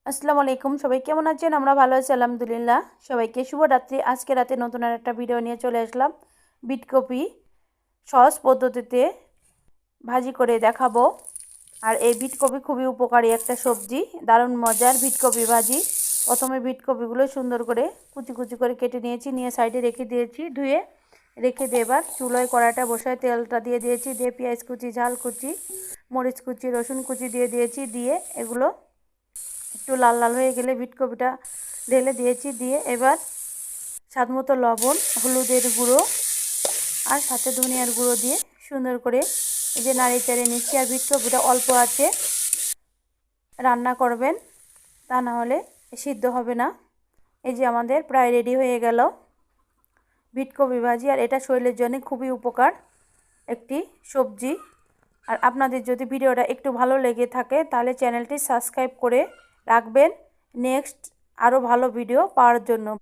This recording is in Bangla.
আসসালামু আলাইকুম, সবাই কেমন আছেন? আমরা ভালো আছি আলহামদুলিল্লাহ। সবাইকে শুভরাত্রি। আজকে রাতে নতুন আর একটা ভিডিও নিয়ে চলে আসলাম। বিটকপি সহজ পদ্ধতিতে ভাজি করে দেখাবো। আর এই বিটকপি খুবই উপকারী একটা সবজি, দারুণ মজার বিটকপি ভাজি। প্রথমে বিটকপিগুলো সুন্দর করে কুচি কুচি করে কেটে নিয়েছি, নিয়ে সাইডে রেখে দিয়েছি, ধুয়ে রেখে দিয়ে এবার চুলোয় কড়াইটা বসায় তেলটা দিয়ে দিয়েছি, দিয়ে পেঁয়াজ কুচি, ঝাল কুচি, মরিচ কুচি, রসুন কুচি দিয়ে দিয়েছি, দিয়ে এগুলো একটু লাল লাল হয়ে গেলে বিটকপিটা ঢেলে দিয়েছি, দিয়ে এবার স্বাদমতো লবণ, হলুদের গুঁড়ো আর সাথে ধনিয়ার গুঁড়ো দিয়ে সুন্দর করে এই যে নাড়িয়ে চাড়িয়ে নিচ্ছি। আর বিটকপিটা অল্প আছে রান্না করবেন, তা না হলে সিদ্ধ হবে না। এই যে আমাদের প্রায় রেডি হয়ে গেল বিটকপি ভাজি। আর এটা শরীরের জন্য খুবই উপকার একটি সবজি। আর আপনাদের যদি ভিডিওটা একটু ভালো লেগে থাকে তাহলে চ্যানেলটি সাবস্ক্রাইব করে রাখবেন নেক্সট আরও ভালো ভিডিও পাওয়ার জন্য।